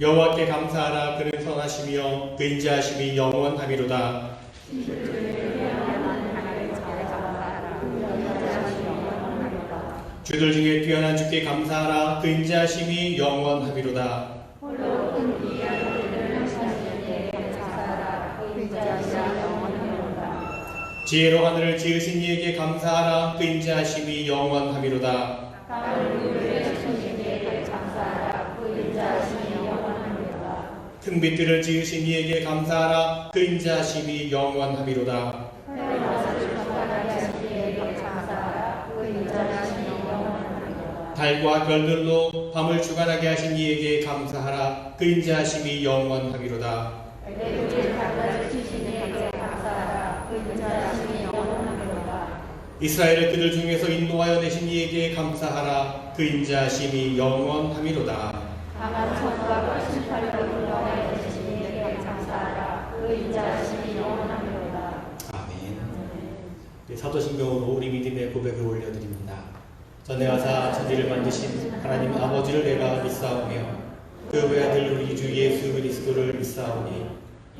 여호와께 감사하라. 그는 선하시며 그 인자하심이 영원하미로다. 주들 중에 뛰어난 주께 감사하라. 그 인자하심이 영원하미로다. 지혜로 하늘을 지으신 이에게 감사하라. 그 인자하심이 영원하미로다. 큰 빛들을 지으신 이에게 감사하라. 그 인자하심이 영원하미로다. 달과 별들로 밤을 주관하게 하신 이에게 감사하라. 그 인자하심이 영원하미로다. 이스라엘을 그들 중에서 인도하여 내신 이에게 감사하라. 그 인자하심이 영원하미로다. 아멘. 사도신경으로 우리 믿음의 고백을 올려드립니다. 전에 가사 천지를 만드신 하나님 아버지를 내가 믿사오며 그 외아들 우리 주 예수 그리스도를 믿사오니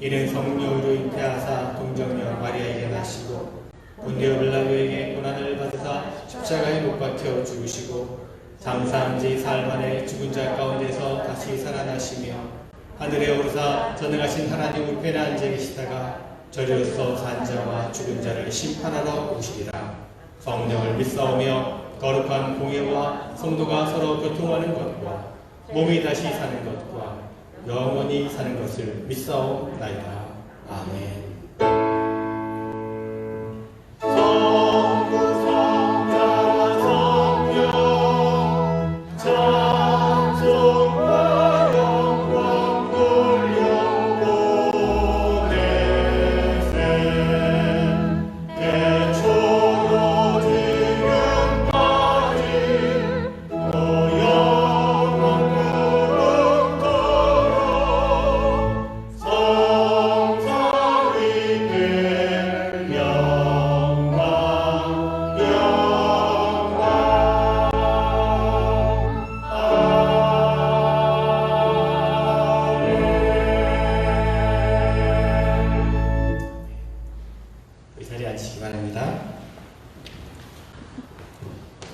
이는 성령으로 잉태하사 동정녀 마리아에게 나시고 본디오 빌라도에게 고난을 받으사 십자가에 못 박혀 죽으시고 장사한 지 사흘 만에 죽은 자 가운데서 다시 살아나시며 하늘에 오르사 전능하신 하나님 우편에 앉아 계시다가 저리로서 산 자와 죽은 자를 심판하러 오시리라. 성령을 믿사오며 거룩한 공예와 성도가 서로 교통하는 것과 몸이 다시 사는 것과 영원히 사는 것을 믿사옵나이다. 아멘.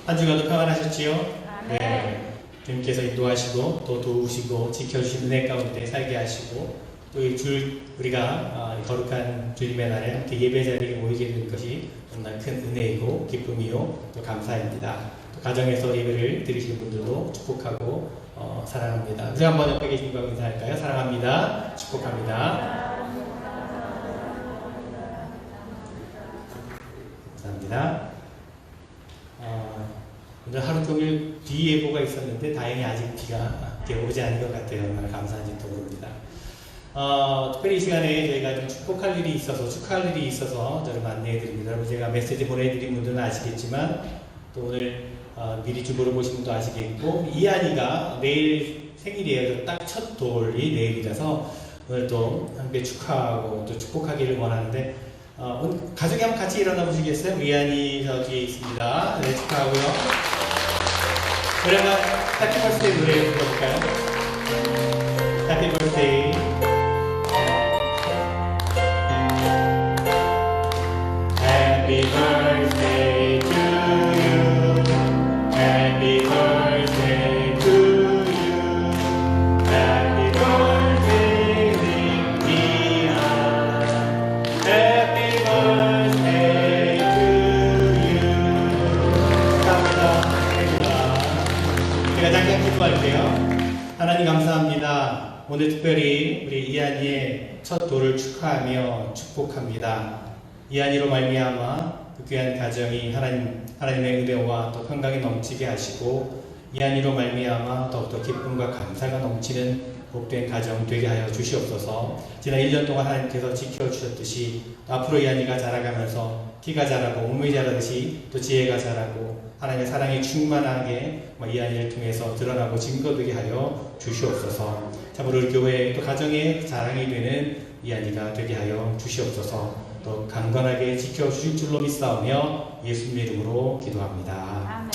한 주간도 평안하셨지요? 네. 주님께서 인도하시고 또 도우시고 지켜주신 은혜 가운데 살게 하시고 또 우리가 거룩한 주님의 날에 함께 예배 자리에 모이게 된 것이 정말 큰 은혜이고 기쁨이요 또 감사입니다. 또 가정에서 예배를 드리시는 분들도 축복하고 사랑합니다. 우리 한번 옆에 계신 분 인사할까요? 사랑합니다. 축복합니다. 감사합니다. 오늘 하루 종일 비 예보가 있었는데 다행히 아직 비가 오지 않은 것 같아요. 얼마나 감사한지 또 모릅니다. 특별히 이 시간에 저희가 좀 축복할 일이 있어서 축하할 일이 있어서 저를 안내해 드립니다. 여러분 제가 메시지 보내드린 분들은 아시겠지만 또 오늘 미리 주보를 보신 분도 아시겠고 이한이가 내일 생일이에요. 딱 첫 돌이 내일이라서 오늘 또 함께 축하하고 또 축복하기를 원하는데 가족이 한번 같이 일어나 보시겠어요? 이한이 저기 있습니다. 네, 축하하고요. 그러면 해피 버스데이 노래 불러볼까요? 해피 버스데이. Happy birthday to you. Happy birthday to you. Happy birthday, dear Ian. Happy birthday to you. 감사합니다. 제가 잠깐 기도할게요. 하나님 감사합니다. 오늘 특별히 우리 이한이의 첫 돌을 축하하며 축복합니다. 이한이로 말미암아 그 귀한 가정이 하나님의 은혜와 또 평강이 넘치게 하시고 이한이로 말미암아 더욱더 기쁨과 감사가 넘치는 복된 가정 되게 하여 주시옵소서. 지난 1년 동안 하나님께서 지켜주셨듯이 앞으로 이한이가 자라가면서 키가 자라고 몸이 자라듯이 또 지혜가 자라고 하나님의 사랑이 충만하게 이한이를 통해서 드러나고 증거되게 하여 주시옵소서. 참으로 우리 교회 또 가정의 자랑이 되는 이한이가 되게 하여 주시옵소서. 또 강건하게 지켜주실 줄로 믿사오며 예수님의 이름으로 기도합니다.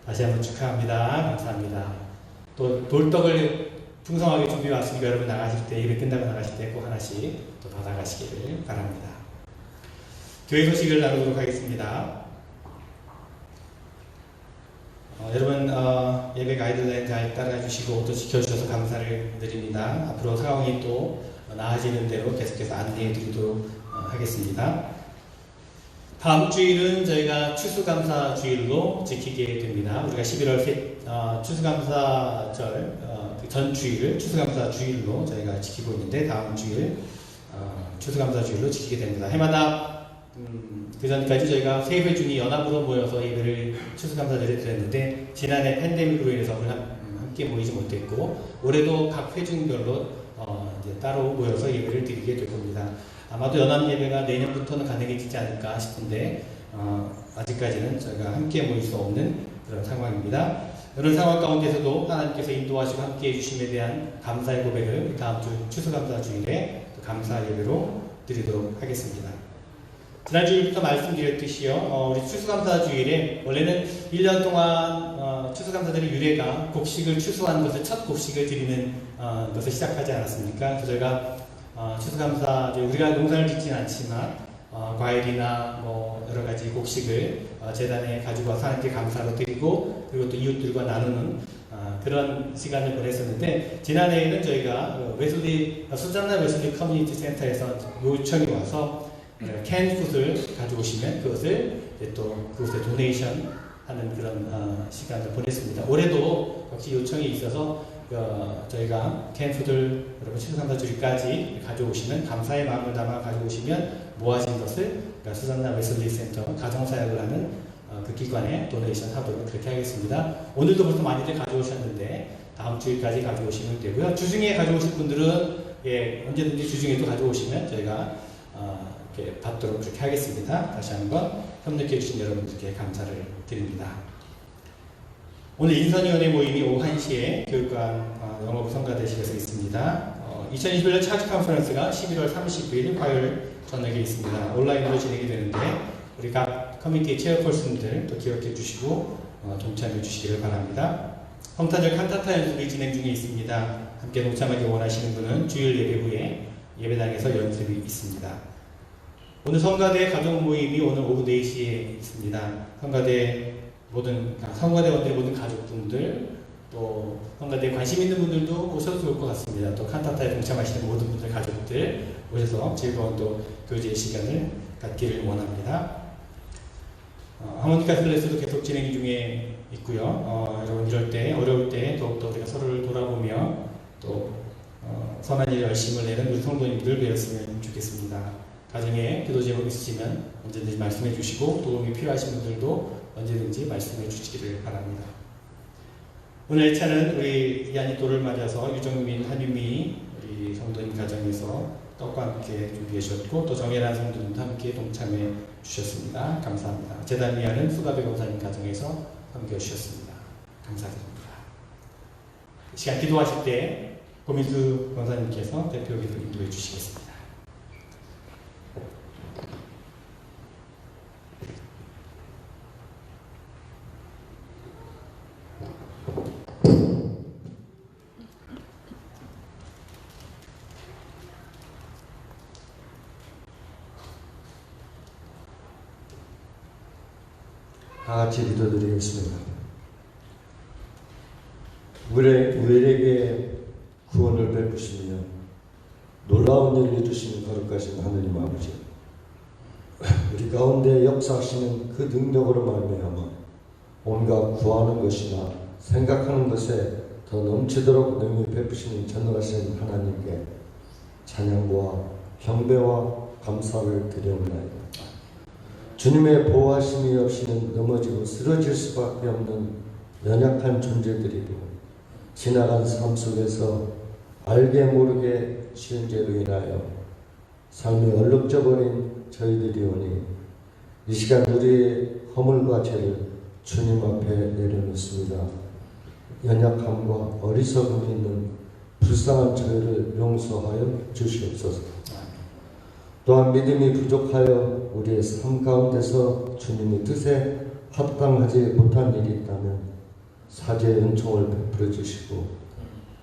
다시 한번 축하합니다. 감사합니다. 또 돌떡을 풍성하게 준비해 왔으니까 여러분 나가실 때, 예배 끝나고 나가실 때 꼭 하나씩 또 받아가시기를 바랍니다. 교회 소식을 나누도록 하겠습니다. 여러분 예배 가이드라인 잘 따라 주시고 또 지켜주셔서 감사를 드립니다. 앞으로 상황이 또 나아지는 대로 계속해서 안내해 드리도록 하겠습니다. 다음 주일은 저희가 추수감사 주일로 지키게 됩니다. 우리가 11월 추수감사절 그 전 주일을 추수감사 주일로 저희가 지키고 있는데 다음 주일 추수감사 주일로 지키게 됩니다. 해마다 그 전까지 저희가 세 회중이 연합으로 모여서 예배를 추수감사절에 드렸는데 지난해 팬데믹으로 인해서 함께 모이지 못했고 올해도 각 회중별로 이제 따로 모여서 예배를 드리게 될 겁니다. 아마도 연합 예배가 내년부터는 가능해지지 않을까 싶은데 아직까지는 저희가 함께 모일 수 없는 그런 상황입니다. 이런 상황 가운데서도 하나님께서 인도하시고 함께 해주심에 대한 감사의 고백을 다음 주 추수감사 주일에 감사 예배로 드리도록 하겠습니다. 지난주일부터 말씀드렸듯이요, 우리 추수감사 주일에 원래는 1년 동안 추수감사절의 유래가 곡식을 추수한 것을 첫 곡식을 드리는 것을 시작하지 않았습니까? 그래서 저희가 추수감사, 우리가 농사를 짓지는 않지만 과일이나 뭐 여러 가지 곡식을 재단에 가지고 와서 하나님께 감사로 드리고 그리고 또 이웃들과 나누는 그런 시간을 보냈었는데 지난해에는 저희가 수잔나 웨슬리 커뮤니티 센터에서 요청이 와서 캔 풋을 가져오시면 그것을 또 그곳에 도네이션 하는 그런 시간을 보냈습니다. 올해도 역시 요청이 있어서 저희가 캔 풋을 여러분 추수감사주일까지 가져오시면 감사의 마음을 담아 가져오시면 모아진 것을 수잔나 웨슬리 센터 가정사역을 하는 그 기관에 도네이션 하도록 그렇게 하겠습니다. 오늘도 벌써 많이들 가져오셨는데 다음 주일까지 가져오시면 되고요. 주중에 가져오실 분들은 언제든지 주중에도 가져오시면 저희가 이렇게 받도록 그렇게 하겠습니다. 다시 한번 협력해 주신 여러분들께 감사를 드립니다. 오늘 인선위원회 모임이 오후 1시에 교육관 영어부 성가대실에서 있습니다. 2021년 차지 컨퍼런스가 11월 39일 화요일 저녁에 있습니다. 온라인으로 진행이 되는데 우리 각 커뮤니티 체어퍼슨들 또 기억해 주시고 동참해 주시기를 바랍니다. 성탄절 칸타타 연습이 진행 중에 있습니다. 함께 동참하기 원하시는 분은 주일 예배 후에 예배당에서 연습이 있습니다. 오늘 성가대 가족 모임이 오늘 오후 4시에 있습니다. 성가대원들의 모든 가족분들 또 성가대에 관심 있는 분들도 오셔도 좋을 것 같습니다. 또 칸타타에 동참하시는 모든 분들 가족들 오셔서 즐거운 또 교제의 시간을 갖기를 원합니다. 하모니카 클래스도 계속 진행 중에 있고요. 여러분 이럴 때 어려울 때 더욱더 우리가 서로를 돌아보며 또 선한 일 열심을 내는 우리 성도님들 되었으면 좋겠습니다. 가정에 기도 제목 있으시면 언제든지 말씀해 주시고 도움이 필요하신 분들도 언제든지 말씀해 주시기를 바랍니다. 오늘 1차는 우리 이한이또를 맞아서 유정민, 한유미 우리 성도님 가정에서 떡과 함께 준비해 주셨고 또 정혜란 성도님도 함께 동참해 주셨습니다. 감사합니다. 재단 위하는 수가배 권사님 가정에서 함께 주셨습니다. 감사드립니다. 시간 기도하실 때 고민수 권사님께서 대표 기도 인도해 주시겠습니다. 다 같이 기도드리겠습니다. 우리에게 구원을 베푸시며 놀라운 일을 이루시는 거룩하신 하느님 아버지, 우리 가운데 역사하시는 그 능력으로 말미암아 온갖 구하는 것이나 생각하는 것에 더 넘치도록 능히 베푸시는 전능하신 하나님께 찬양과 경배와 감사를 드려옵나이다. 주님의 보호하심이 없이는 넘어지고 쓰러질 수밖에 없는 연약한 존재들이고 지나간 삶 속에서 알게 모르게 지은 죄로 인하여 삶이 얼룩져버린 저희들이 오니 이 시간 우리의 허물과 죄를 주님 앞에 내려놓습니다. 연약함과 어리석음이 있는 불쌍한 저희를 용서하여 주시옵소서. 또한 믿음이 부족하여 우리의 삶 가운데서 주님의 뜻에 합당하지 못한 일이 있다면 사죄의 은총을 베풀어 주시고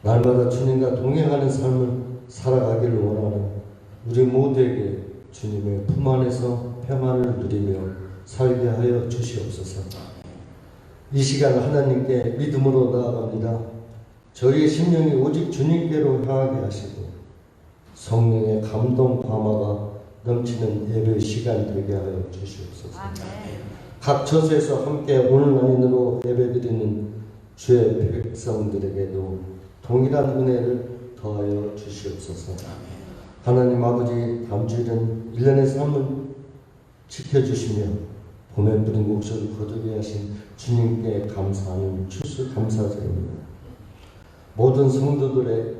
날마다 주님과 동행하는 삶을 살아가기를 원하는 우리 모두에게 주님의 품 안에서 평안을 누리며 살게 하여 주시옵소서. 이 시간 하나님께 믿음으로 나아갑니다. 저희의 심령이 오직 주님께로 향하게 하시고 성령의 감동 감화가 넘치는 예배 시간 되게 하여 주시옵소서. 각 처소에서 함께 온라인으로 예배드리는 주의 백성들에게도 동일한 은혜를 더하여 주시옵소서. 하나님 아버지, 다음 주일은 1년의 삶을 지켜주시며 봄에 뿌린 목소리 거두게 하신 주님께 감사하는 추수감사절입니다. 모든 성도들의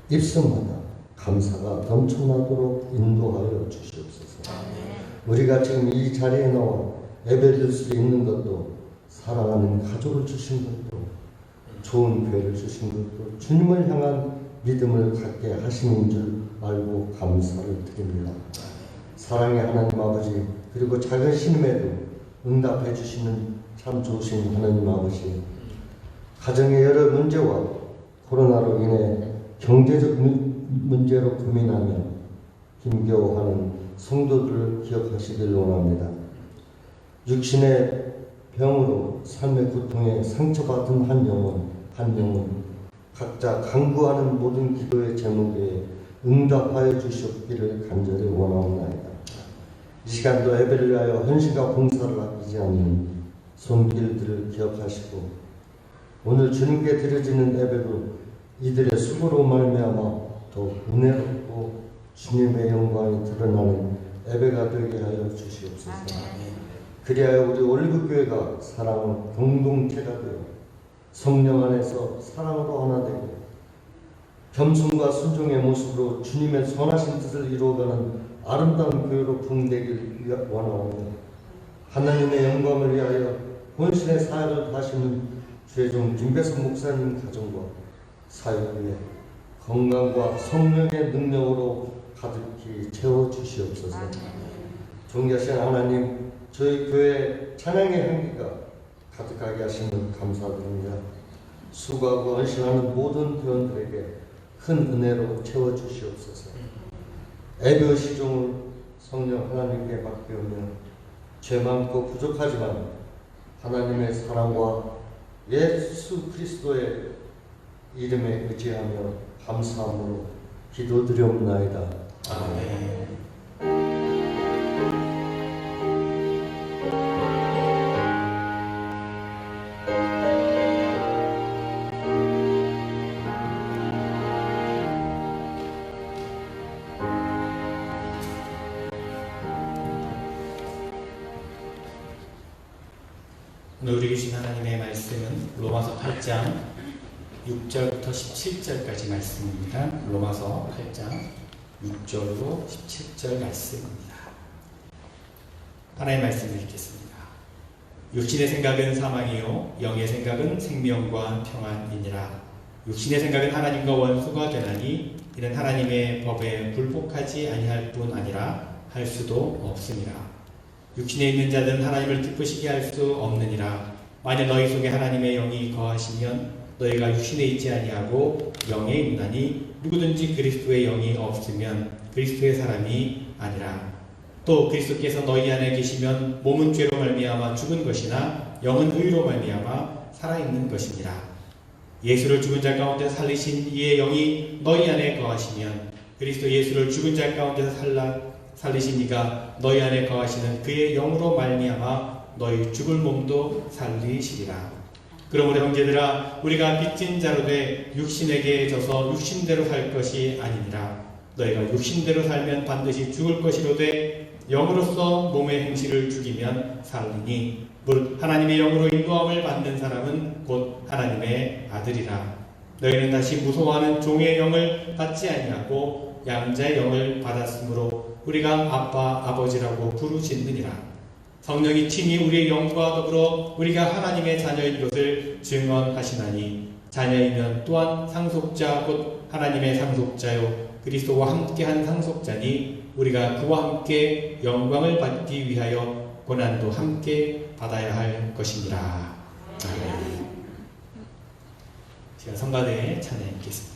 입술마다 감사가 넘쳐나도록 인도하여 주시옵소서. 우리가 지금 이 자리에 나와 예배드릴 수 있는 것도 사랑하는 가족을 주신 것도 좋은 교회를 주신 것도 주님을 향한 믿음을 갖게 하시는 줄 알고 감사를 드립니다. 사랑의 하나님 아버지, 그리고 작은 신임에도 응답해 주시는 참 좋으신 하나님 아버지, 가정의 여러 문제와 코로나로 인해 경제적 문제로 고민하며 힘겨워하는 성도들을 기억하시길 원합니다. 육신의 병으로 삶의 고통에 상처받은 한 영혼 각자 간구하는 모든 기도의 제목에 응답하여 주시옵기를 간절히 원하옵나이다. 이 시간도 예배를 위하여 헌신과 봉사를 아끼지 않는 손길들을 기억하시고 오늘 주님께 드려지는 예배도 이들의 수고로 말미암아 더 은혜롭고 주님의 영광이 드러나는 예배가 되게 하여 주시옵소서. 그리하여 우리 올리브교회가 사랑의 공동체가 되어 성령 안에서 사랑으로 하나 되고 겸손과 순종의 모습으로 주님의 선하신 뜻을 이루어가는 아름다운 교회로 부흥되길 원하오며 하나님의 영광을 위하여 본신의 사역을 하시는 주의종 김배선 목사님 가정과 사역에 건강과 성령의 능력으로 가득히 채워주시옵소서. 존귀하신 하나님, 저희 교회 찬양의 향기가 가득하게 하시는 감사드립니다. 수고하고 헌신하는 모든 회원들에게 큰 은혜로 채워주시옵소서. 예배 시종을 성령 하나님께 맡기오며 죄 많고 부족하지만 하나님의 사랑과 예수 그리스도의 이름에 의지하며 감사함으로 기도드리옵나이다. 아멘. 오늘 우리 주신 하나님의 말씀은 로마서 8장 6절부터 17절까지 말씀입니다. 로마서 8장 6절로 17절 말씀입니다. 하나님의 말씀을 읽겠습니다. 육신의 생각은 사망이요 영의 생각은 생명과 평안이니라. 육신의 생각은 하나님과 원수가 되나니 이는 하나님의 법에 불복하지 아니할 뿐 아니라 할 수도 없으니라. 육신에 있는 자들은 하나님을 기쁘시게 할 수 없느니라. 만일 너희 속에 하나님의 영이 거하시면 너희가 육신에 있지 아니하고 영에 있나니 누구든지 그리스도의 영이 없으면 그리스도의 사람이 아니라. 또 그리스도께서 너희 안에 계시면 몸은 죄로 말미암아 죽은 것이나 영은 의로 말미암아 살아있는 것이니라. 예수를 죽은 자 가운데 살리신 이의 영이 너희 안에 거하시면 그리스도 예수를 죽은 자 가운데서 살리신 이가 너희 안에 거하시는 그의 영으로 말미암아 너희 죽을 몸도 살리시리라. 그러므로 형제들아, 우리가 빚진 자로 돼 육신에게 져서 육신대로 살 것이 아니니라. 너희가 육신대로 살면 반드시 죽을 것이로되 영으로서 몸의 행실을 죽이면 살리니 무릇 하나님의 영으로 인도함을 받는 사람은 곧 하나님의 아들이라. 너희는 다시 무서워하는 종의 영을 받지 아니하고 양자의 영을 받았으므로 우리가 아빠 아버지라고 부르짖느니라. 성령이 친히 우리의 영과 더불어 우리가 하나님의 자녀인 것을 증언하시나니 자녀이면 또한 상속자 곧 하나님의 상속자요 그리스도와 함께한 상속자니 우리가 그와 함께 영광을 받기 위하여 고난도 함께 받아야 할 것이니라. 제가 성가대에 찬양 읽겠습니다.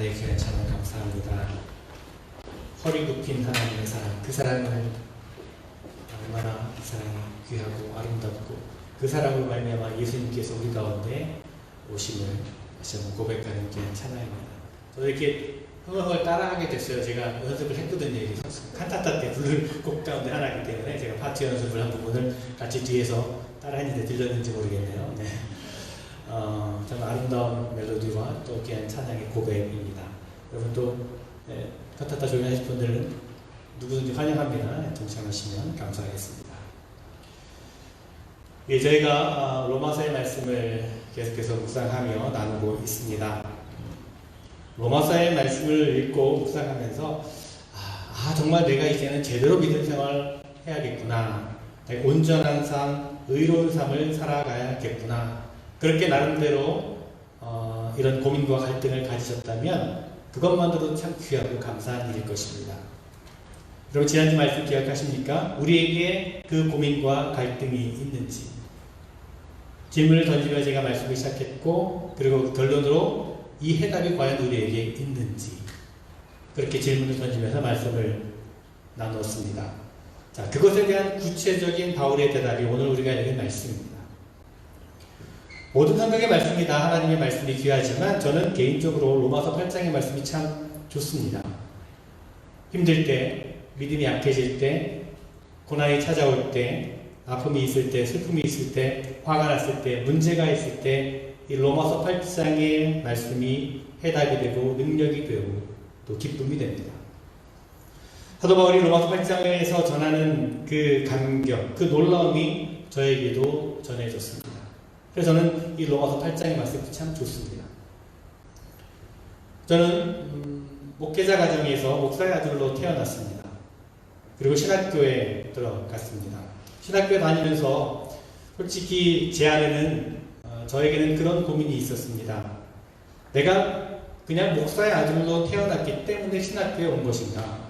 나의 귀한 찬양 감사합니다. 허리 굽힌 하나님의 사랑, 그 사랑을 얼마나 이 사랑이 귀하고 아름답고 그 사랑으로 말미암아 예수님께서 우리 가운데 오심을 다시 한번 고백하는 귀한 찬양입니다. 저도 이렇게 흥얼흥얼 따라하게 됐어요. 제가 연습을 했거든요. 칸타타 때 부를 곡 가운데 하나이기 때문에 제가 파트 연습을 한 부분을 같이 뒤에서 따라했는데 들렸는지 모르겠네요. 네. 정말 아름다운 멜로디와 또 귀한 찬양의 고백입니다. 여러분 또 칸타타 조인하실 분들은 누구든지 환영합니다. 동참하시면 감사하겠습니다. 예, 저희가 로마서의 말씀을 계속해서 묵상하며 나누고 있습니다. 로마서의 말씀을 읽고 묵상하면서 정말 내가 이제는 제대로 믿음 생활 해야겠구나. 온전한 삶, 의로운 삶을 살아가야겠구나. 그렇게 나름대로 이런 고민과 갈등을 가지셨다면 그것만으로도 참 귀하고 감사한 일일 것입니다. 여러분 지난주 말씀 기억하십니까? 우리에게 그 고민과 갈등이 있는지 질문을 던지며 제가 말씀을 시작했고, 그리고 결론으로 이 해답이 과연 우리에게 있는지 그렇게 질문을 던지면서 말씀을 나누었습니다. 자, 그것에 대한 구체적인 바울의 대답이 오늘 우리가 읽은 말씀입니다. 모든 성경의 말씀이 다 하나님의 말씀이 귀하지만 저는 개인적으로 로마서 8장의 말씀이 참 좋습니다. 힘들 때, 믿음이 약해질 때, 고난이 찾아올 때, 아픔이 있을 때, 슬픔이 있을 때, 화가 났을 때, 문제가 있을 때, 이 로마서 8장의 말씀이 해답이 되고 능력이 되고 또 기쁨이 됩니다. 사도 바울이 로마서 8장에서 전하는 그 감격, 그 놀라움이 저에게도 전해졌습니다. 그래서 저는 이 로마서 8장의 말씀이 참 좋습니다. 저는 목회자 가정에서 목사의 아들로 태어났습니다. 그리고 신학교에 들어갔습니다. 신학교에 다니면서 솔직히 제 안에는 저에게는 그런 고민이 있었습니다. 내가 그냥 목사의 아들로 태어났기 때문에 신학교에 온 것인가?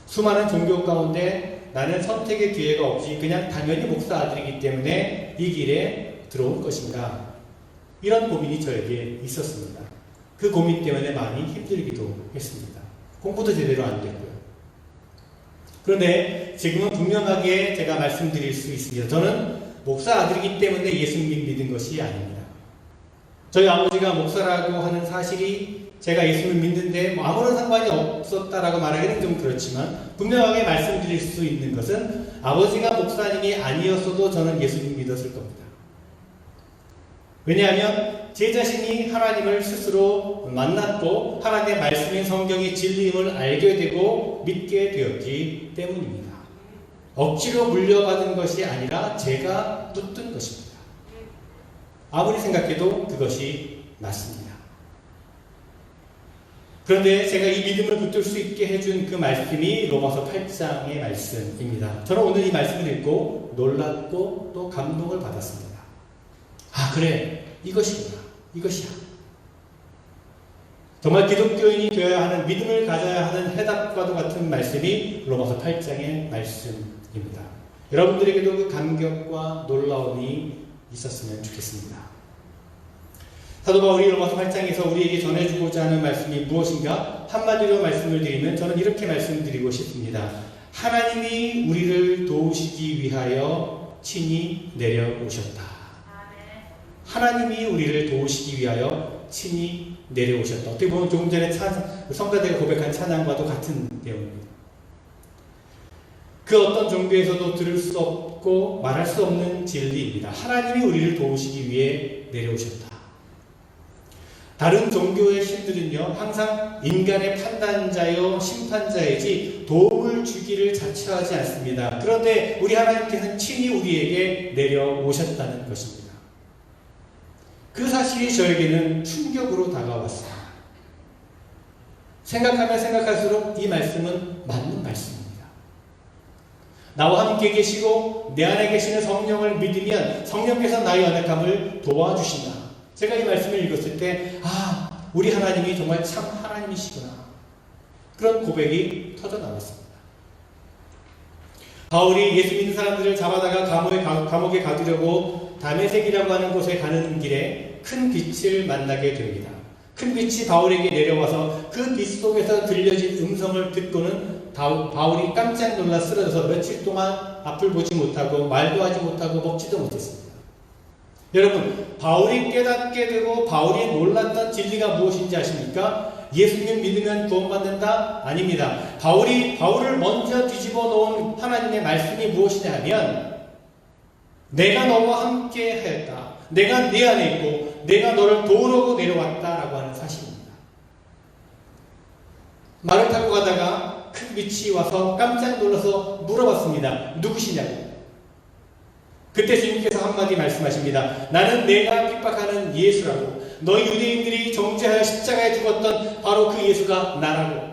수많은 종교 가운데 나는 선택의 기회가 없이 그냥 당연히 목사 아들이기 때문에 이 길에 들어온 것인가? 이런 고민이 저에게 있었습니다. 그 고민 때문에 많이 힘들기도 했습니다. 공부도 제대로 안 됐고요. 그런데 지금은 분명하게 제가 말씀드릴 수 있습니다. 저는 목사 아들이기 때문에 예수님 믿은 것이 아닙니다. 저희 아버지가 목사라고 하는 사실이 제가 예수님을 믿는데 아무런 상관이 없었다라고 말하기는 좀 그렇지만 분명하게 말씀드릴 수 있는 것은 아버지가 목사님이 아니었어도 저는 예수님 믿었을 겁니다. 왜냐하면 제 자신이 하나님을 스스로 만났고 하나님의 말씀인 성경의 진리임을 알게 되고 믿게 되었기 때문입니다. 억지로 물려받은 것이 아니라 제가 붙든 것입니다. 아무리 생각해도 그것이 맞습니다. 그런데 제가 이 믿음을 붙들 수 있게 해준 그 말씀이 로마서 8장의 말씀입니다. 저는 오늘 이 말씀을 읽고 놀랐고 또 감동을 받았습니다. 그래, 이것이구나, 이것이야. 정말 기독교인이 되어야 하는, 믿음을 가져야 하는 해답과도 같은 말씀이 로마서 8장의 말씀입니다. 여러분들에게도 그 감격과 놀라움이 있었으면 좋겠습니다. 사도 바울이 로마서 8장에서 우리에게 전해주고자 하는 말씀이 무엇인가? 한마디로 말씀을 드리면 저는 이렇게 말씀드리고 싶습니다. 하나님이 우리를 도우시기 위하여 친히 내려오셨다. 하나님이 우리를 도우시기 위하여 친히 내려오셨다. 어떻게 보면 조금 전에 성가대가 고백한 찬양과도 같은 내용입니다. 그 어떤 종교에서도 들을 수 없고 말할 수 없는 진리입니다. 하나님이 우리를 도우시기 위해 내려오셨다. 다른 종교의 신들은요, 항상 인간의 판단자요, 심판자이지 도움을 주기를 자처하지 않습니다. 그런데 우리 하나님께서는 친히 우리에게 내려오셨다는 것입니다. 그 사실이 저에게는 충격으로 다가왔습니다. 생각하면 생각할수록 이 말씀은 맞는 말씀입니다. 나와 함께 계시고 내 안에 계시는 성령을 믿으면 성령께서 나의 연약함을 도와주신다. 제가 이 말씀을 읽었을 때 우리 하나님이 정말 참 하나님이시구나. 그런 고백이 터져나왔습니다. 바울이 예수 믿는 사람들을 잡아다가 감옥에 가두려고 다메섹이라고 하는 곳에 가는 길에 큰 빛을 만나게 됩니다. 큰 빛이 바울에게 내려와서 그 빛 속에서 들려진 음성을 듣고는 바울이 깜짝 놀라 쓰러져서 며칠 동안 앞을 보지 못하고 말도 하지 못하고 먹지도 못했습니다. 여러분, 바울이 깨닫게 되고 바울이 놀랐던 진리가 무엇인지 아십니까? 예수님 믿으면 구원받는다? 아닙니다. 바울을 먼저 뒤집어 놓은 하나님의 말씀이 무엇이냐 하면 내가 너와 함께 하였다. 내가 네 안에 있고 내가 너를 도우려고 내려왔다라고 하는 사실입니다. 말을 타고 가다가 큰 빛이 와서 깜짝 놀라서 물어봤습니다. 누구시냐고. 그때 주님께서 한마디 말씀하십니다. 나는 내가 핍박하는 예수라고. 너희 유대인들이 정죄하여 십자가에 죽었던 바로 그 예수가 나라고.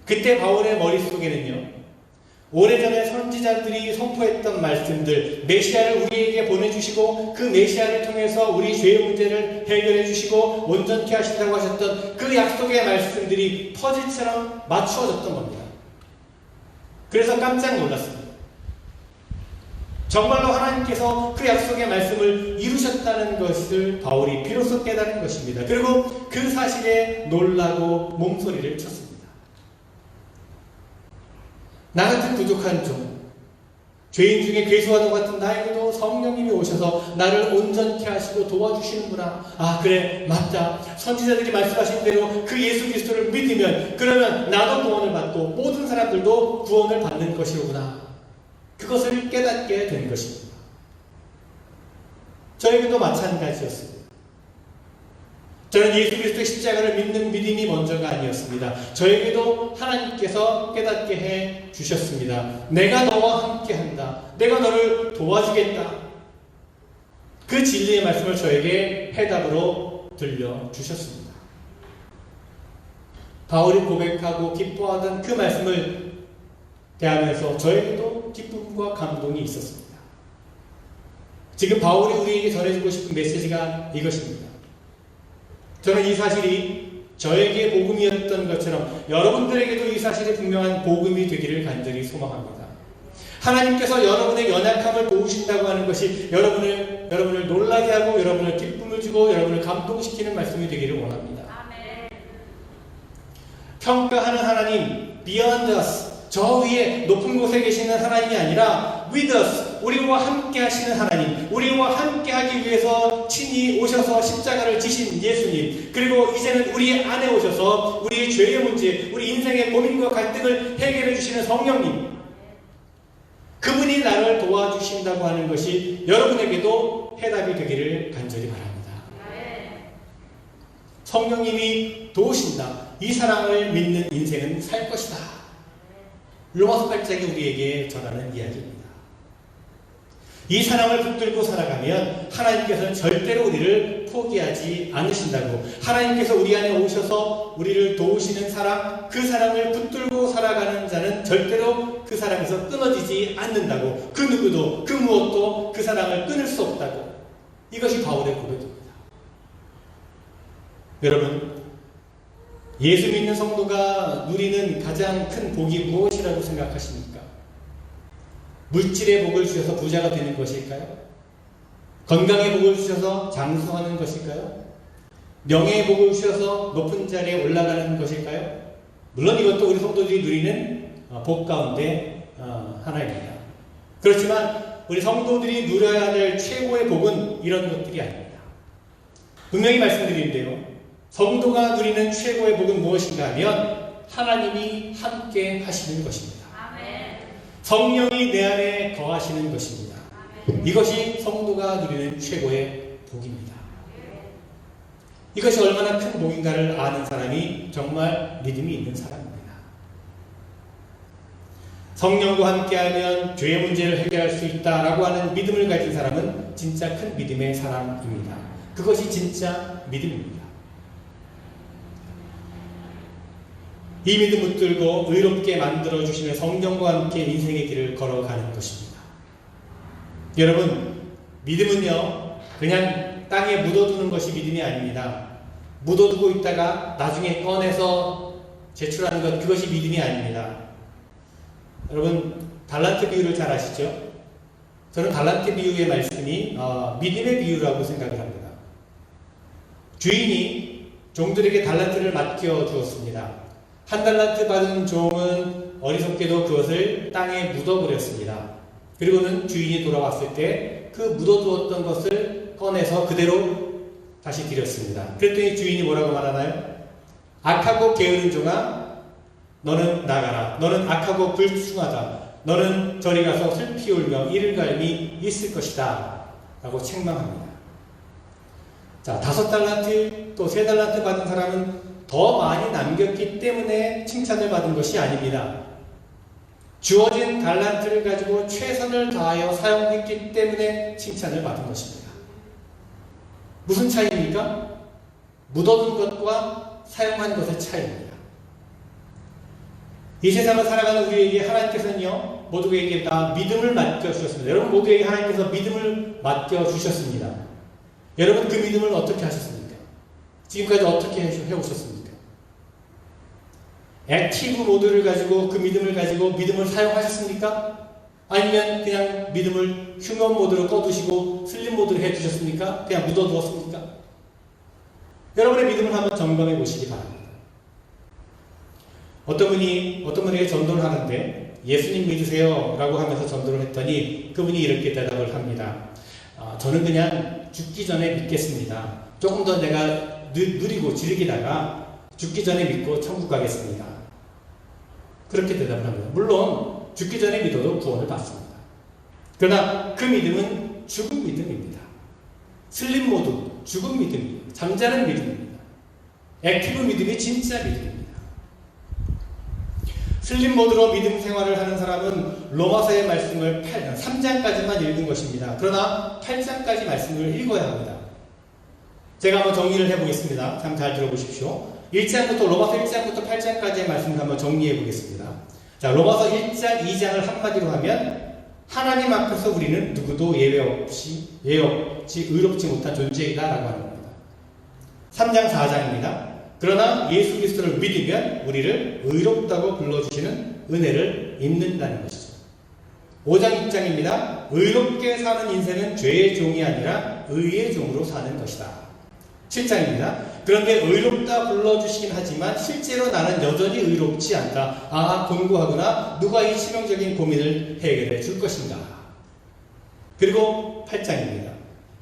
그때 바울의 머릿속에는요, 오래전에 선지자들이 선포했던 말씀들, 메시아를 우리에게 보내주시고 그 메시아를 통해서 우리 죄의 문제를 해결해 주시고 온전케 하신다고 하셨던 그 약속의 말씀들이 퍼즐처럼 맞추어졌던 겁니다. 그래서 깜짝 놀랐습니다. 정말로 하나님께서 그 약속의 말씀을 이루셨다는 것을 바울이 비로소 깨달은 것입니다. 그리고 그 사실에 놀라고 몸소리를 쳤습니다. 나 같은 부족한 종, 죄인 중에 괴수와도 같은 나에게도 성령님이 오셔서 나를 온전케 하시고 도와주시는구나. 아, 그래, 맞다. 선지자들이 말씀하신 대로 그 예수 그리스도를 믿으면 그러면 나도 구원을 받고 모든 사람들도 구원을 받는 것이로구나. 그것을 깨닫게 된 것입니다. 저에게도 마찬가지였습니다. 저는 예수 그리스도의 십자가를 믿는 믿음이 먼저가 아니었습니다. 저에게도 하나님께서 깨닫게 해 주셨습니다. 내가 너와 함께 한다. 내가 너를 도와주겠다. 그 진리의 말씀을 저에게 해답으로 들려주셨습니다. 바울이 고백하고 기뻐하던 그 말씀을 대하면서 저에게도 기쁨과 감동이 있었습니다. 지금 바울이 우리에게 전해주고 싶은 메시지가 이것입니다. 저는 이 사실이 저에게 복음이었던 것처럼 여러분들에게도 이 사실이 분명한 복음이 되기를 간절히 소망합니다. 하나님께서 여러분의 연약함을 도우신다고 하는 것이 여러분을 놀라게 하고 여러분을 기쁨을 주고 여러분을 감동시키는 말씀이 되기를 원합니다. 아멘. 평가하는 하나님, beyond us, 저 위에 높은 곳에 계시는 하나님이 아니라 with us, 우리와 함께 하시는 하나님, 우리와 함께 하기 위해서 친히 오셔서 십자가를 지신 예수님, 그리고 이제는 우리 안에 오셔서 우리의 죄의 문제, 우리 인생의 고민과 갈등을 해결해 주시는 성령님, 그분이 나를 도와주신다고 하는 것이 여러분에게도 해답이 되기를 간절히 바랍니다. 성령님이 도우신다. 이 사랑을 믿는 인생은 살 것이다. 로마서 8장이 우리에게 전하는 이야기입니다. 이 사랑을 붙들고 살아가면 하나님께서는 절대로 우리를 포기하지 않으신다고. 하나님께서 우리 안에 오셔서 우리를 도우시는 사랑, 그 사랑을 붙들고 살아가는 자는 절대로 그 사랑에서 끊어지지 않는다고. 그 누구도 그 무엇도 그 사랑을 끊을 수 없다고. 이것이 바울의 고백입니다. 여러분, 예수 믿는 성도가 누리는 가장 큰 복이 무엇이라고 생각하십니까? 물질의 복을 주셔서 부자가 되는 것일까요? 건강의 복을 주셔서 장수하는 것일까요? 명예의 복을 주셔서 높은 자리에 올라가는 것일까요? 물론 이것도 우리 성도들이 누리는 복 가운데 하나입니다. 그렇지만 우리 성도들이 누려야 될 최고의 복은 이런 것들이 아닙니다. 분명히 말씀드리는데요, 성도가 누리는 최고의 복은 무엇인가 하면 하나님이 함께 하시는 것입니다. 성령이 내 안에 거하시는 것입니다. 이것이 성도가 누리는 최고의 복입니다. 이것이 얼마나 큰 복인가를 아는 사람이 정말 믿음이 있는 사람입니다. 성령과 함께하면 죄의 문제를 해결할 수 있다라고 하는 믿음을 가진 사람은 진짜 큰 믿음의 사람입니다. 그것이 진짜 믿음입니다. 이 믿음 붙들고 의롭게 만들어주시는 성령과 함께 인생의 길을 걸어가는 것입니다. 여러분, 믿음은요, 그냥 땅에 묻어두는 것이 믿음이 아닙니다. 묻어두고 있다가 나중에 꺼내서 제출하는 것, 그것이 믿음이 아닙니다. 여러분, 달란트 비유를 잘 아시죠? 저는 달란트 비유의 말씀이 믿음의 비유라고 생각을 합니다. 주인이 종들에게 달란트를 맡겨주었습니다. 한 달란트 받은 종은 어리석게도 그것을 땅에 묻어버렸습니다. 그리고는 주인이 돌아왔을 때 그 묻어두었던 것을 꺼내서 그대로 다시 드렸습니다. 그랬더니 주인이 뭐라고 말하나요? 악하고 게으른 종아, 너는 나가라. 너는 악하고 불충하다. 너는 저리 가서 슬피 울며 이를 갈미 있을 것이다. 라고 책망합니다. 자, 5달란트 또 3달란트 받은 사람은 더 많이 남겼기 때문에 칭찬을 받은 것이 아닙니다. 주어진 달란트를 가지고 최선을 다하여 사용했기 때문에 칭찬을 받은 것입니다. 무슨 차이입니까? 묻어둔 것과 사용한 것의 차이입니다. 이 세상을 살아가는 우리에게 하나님께서는요, 모두에게 다 믿음을 맡겨주셨습니다. 여러분 모두에게 하나님께서 믿음을 맡겨주셨습니다. 여러분 그 믿음을 어떻게 하셨습니까? 지금까지 어떻게 해오셨습니까? 액티브 모드를 가지고 그 믿음을 가지고 믿음을 사용하셨습니까? 아니면 그냥 믿음을 휴먼 모드로 꺼두시고 슬림 모드로 해주셨습니까? 그냥 묻어두었습니까? 여러분의 믿음을 한번 점검해 보시기 바랍니다. 어떤 분에게 전도를 하는데 예수님 믿으세요 라고 하면서 전도를 했더니 그분이 이렇게 대답을 합니다. 저는 그냥 죽기 전에 믿겠습니다. 조금 더 내가 누리고 즐기다가 죽기 전에 믿고 천국 가겠습니다. 그렇게 대답을 합니다. 물론 죽기 전에 믿어도 구원을 받습니다. 그러나 그 믿음은 죽은 믿음입니다. 슬림 모드, 죽은 믿음입니다. 잠자는 믿음입니다. 액티브 믿음이 진짜 믿음입니다. 슬림 모드로 믿음 생활을 하는 사람은 로마서의 말씀을 3장까지만 읽은 것입니다. 그러나 8장까지 말씀을 읽어야 합니다. 제가 한번 정리를 해보겠습니다. 참 잘 들어보십시오. 로마서 1장부터 8장까지의 말씀을 한번 정리해 보겠습니다. 자, 로마서 1장, 2장을 한마디로 하면 하나님 앞에서 우리는 누구도 예외 없이 의롭지 못한 존재이다 라고 하는 겁니다. 3장, 4장입니다. 그러나 예수 그리스도를 믿으면 우리를 의롭다고 불러주시는 은혜를 입는다는 것이죠. 5장 6장입니다. 의롭게 사는 인생은 죄의 종이 아니라 의의 종으로 사는 것이다. 7장입니다. 그런데 의롭다 불러주시긴 하지만 실제로 나는 여전히 의롭지 않다. 공고하구나. 누가 이 치명적인 고민을 해결해 줄 것인가. 그리고 8장입니다.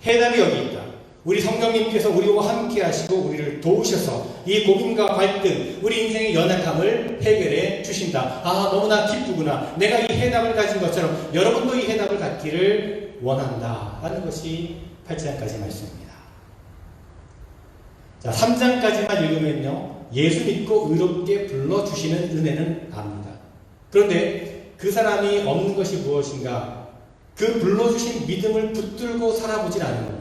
해답이 여기 있다. 우리 성령님께서 우리와 함께 하시고 우리를 도우셔서 이 고민과 갈등, 우리 인생의 연약함을 해결해 주신다. 너무나 기쁘구나. 내가 이 해답을 가진 것처럼 여러분도 이 해답을 갖기를 원한다 하는 것이 8장까지 말씀입니다. 자, 3장까지만 읽으면요, 예수 믿고 의롭게 불러주시는 은혜는 압니다. 그런데 그 사람이 없는 것이 무엇인가? 그 불러주신 믿음을 붙들고 살아보질 않은 겁니다.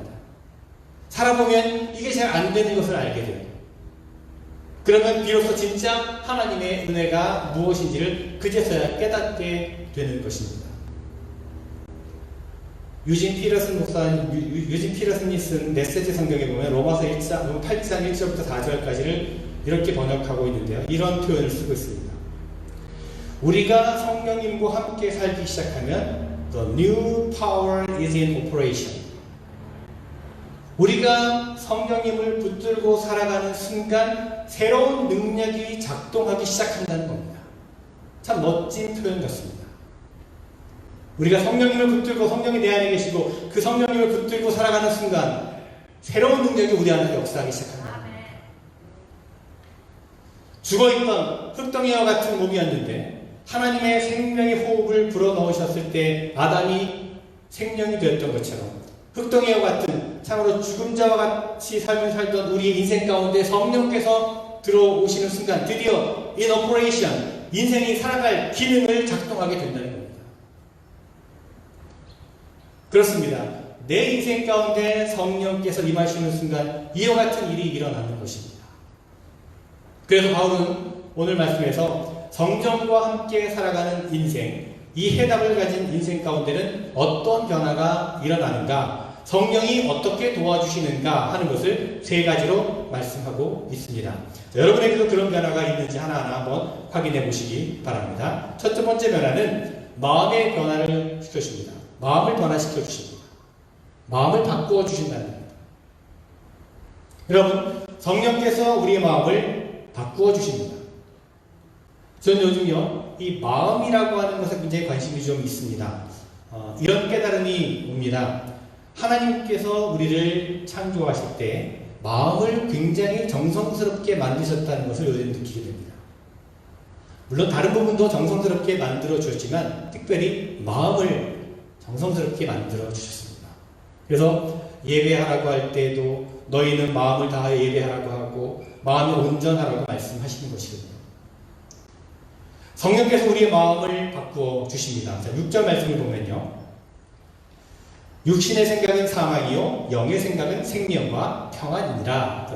살아보면 이게 잘 안 되는 것을 알게 돼요. 그러면 비로소 진짜 하나님의 은혜가 무엇인지를 그제서야 깨닫게 되는 것입니다. 유진 피러슨이 쓴 메시지 성경에 보면 로마서 8장 1절부터 4절까지를 이렇게 번역하고 있는데요. 이런 표현을 쓰고 있습니다. 우리가 성령님과 함께 살기 시작하면 the new power is in operation. 우리가 성령님을 붙들고 살아가는 순간 새로운 능력이 작동하기 시작한다는 겁니다. 참 멋진 표현 같습니다. 우리가 성령님을 붙들고 성령이 내 안에 계시고 그 성령님을 붙들고 살아가는 순간 새로운 능력이 우리 안에 역사하기 시작합니다. 죽어있던 흙덩이와 같은 몸이었는데 하나님의 생명의 호흡을 불어넣으셨을 때 아담이 생명이 되었던 것처럼 흙덩이와 같은 참으로 죽음자와 같이 삶을 살던 우리 인생 가운데 성령께서 들어오시는 순간 드디어 in operation, 인생이 살아갈 기능을 작동하게 된다는 겁니다. 그렇습니다. 내 인생 가운데 성령께서 임하시는 순간 이와 같은 일이 일어나는 것입니다. 그래서 바울은 오늘 말씀에서 성령과 함께 살아가는 인생, 이 해답을 가진 인생 가운데는 어떤 변화가 일어나는가, 성령이 어떻게 도와주시는가 하는 것을 3가지로 말씀하고 있습니다. 자, 여러분에게도 그런 변화가 있는지 하나하나 한번 확인해 보시기 바랍니다. 첫 번째 변화는 마음의 변화를 시켜줍니다. 마음을 변화시켜 주십니다. 마음을 바꾸어 주신다는 겁니다. 여러분, 성령께서 우리의 마음을 바꾸어 주십니다. 저는 요즘요, 이 마음이라고 하는 것에 굉장히 관심이 좀 있습니다. 이런 깨달음이 옵니다. 하나님께서 우리를 창조하실 때 마음을 굉장히 정성스럽게 만드셨다는 것을 요즘 느끼게 됩니다. 물론 다른 부분도 정성스럽게 만들어 주셨지만 특별히 마음을 정성스럽게 만들어 주셨습니다. 그래서 예배하라고 할 때도 너희는 마음을 다하여 예배하라고 하고 마음이 온전하라고 말씀하시는 것이거든요. 성령께서 우리의 마음을 바꾸어 주십니다. 자, 6절 말씀을 보면요. 육신의 생각은 사망이요 영의 생각은 생명과 평안이니라.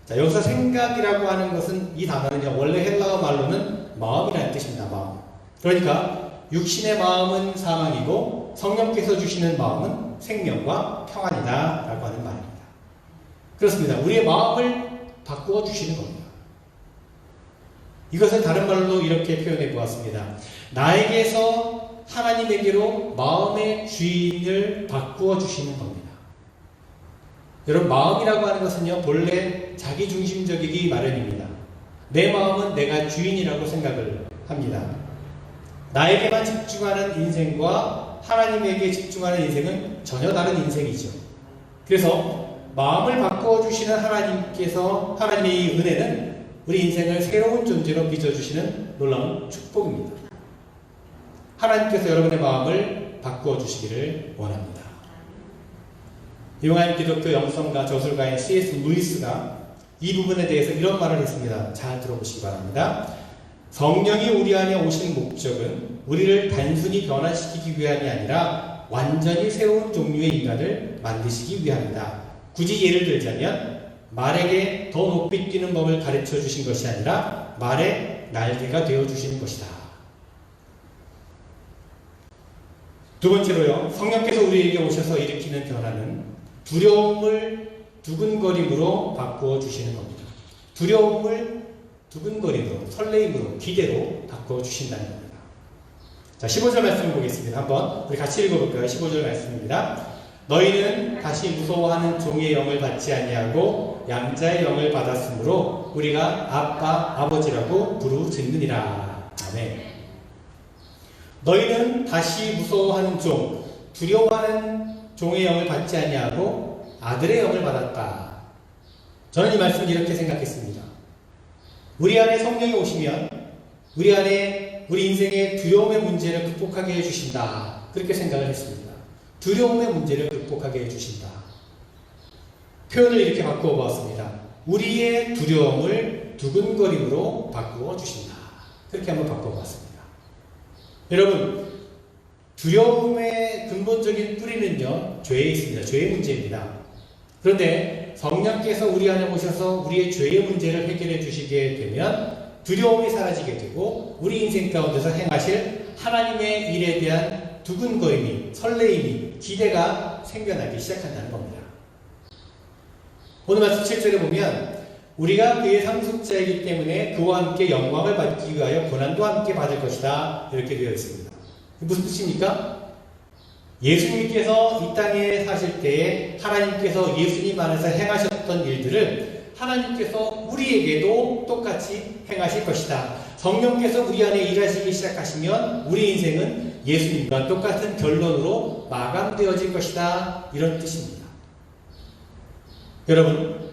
자, 여기서 생각이라고 하는 것은 이 단어는요, 원래 헬라어 말로는 마음이라는 뜻입니다. 마음. 그러니까 육신의 마음은 사망이고 성령께서 주시는 마음은 생명과 평안이다 라고 하는 말입니다. 그렇습니다. 우리의 마음을 바꾸어 주시는 겁니다. 이것을 다른 말로 이렇게 표현해 보았습니다. 나에게서 하나님에게로 마음의 주인을 바꾸어 주시는 겁니다. 여러분, 마음이라고 하는 것은요, 본래 자기중심적이기 마련입니다. 내 마음은 내가 주인이라고 생각을 합니다. 나에게만 집중하는 인생과 하나님에게 집중하는 인생은 전혀 다른 인생이죠. 그래서 마음을 바꾸어 주시는 하나님께서, 하나님의 이 은혜는 우리 인생을 새로운 존재로 빚어주시는 놀라운 축복입니다. 하나님께서 여러분의 마음을 바꾸어 주시기를 원합니다. 유명한 기독교 영성가 저술가인 C.S. 루이스가 이 부분에 대해서 이런 말을 했습니다. 잘 들어보시기 바랍니다. 성령이 우리 안에 오신 목적은 우리를 단순히 변화시키기 위함이 아니라 완전히 새로운 종류의 인간을 만드시기 위함이다. 굳이 예를 들자면 말에게 더 높이 뛰는 법을 가르쳐 주신 것이 아니라 말의 날개가 되어 주시는 것이다. 두 번째로요, 성령께서 우리에게 오셔서 일으키는 변화는 두려움을 두근거림으로 바꾸어 주시는 겁니다. 두려움을 두근거림으로, 설레임으로, 기대로 바꾸어 주신다는 겁니다. 자, 15절 말씀을 보겠습니다. 한번 우리 같이 읽어볼까요? 15절 말씀입니다. 너희는 다시 무서워하는 종의 영을 받지 아니하고 양자의 영을 받았으므로 우리가 아빠, 아버지라고 부르짖느니라. 아멘. 너희는 다시 무서워하는 종, 두려워하는 종의 영을 받지 아니하고 아들의 영을 받았다. 저는 이 말씀을 이렇게 생각했습니다. 우리 안에 성령이 오시면 우리 안에 우리 인생의 두려움의 문제를 극복하게 해주신다. 그렇게 생각을 했습니다. 두려움의 문제를 극복하게 해주신다. 표현을 이렇게 바꾸어 보았습니다. 우리의 두려움을 두근거림으로 바꾸어 주신다. 그렇게 한번 바꾸어 보았습니다. 여러분, 두려움의 근본적인 뿌리는요, 죄에 있습니다. 죄의 문제입니다. 그런데 성령께서 우리 안에 오셔서 우리의 죄의 문제를 해결해 주시게 되면 두려움이 사라지게 되고 우리 인생 가운데서 행하실 하나님의 일에 대한 두근거림이, 설레임이, 기대가 생겨나기 시작한다는 겁니다. 오늘 말씀 7절에 보면 우리가 그의 상속자이기 때문에 그와 함께 영광을 받기 위하여 고난도 함께 받을 것이다. 이렇게 되어 있습니다. 무슨 뜻입니까? 예수님께서 이 땅에 사실 때에 하나님께서 예수님 안에서 행하셨던 일들을 하나님께서 우리에게도 똑같이 행하실 것이다. 성령께서 우리 안에 일하시기 시작하시면 우리 인생은 예수님과 똑같은 결론으로 마감되어질 것이다. 이런 뜻입니다. 여러분,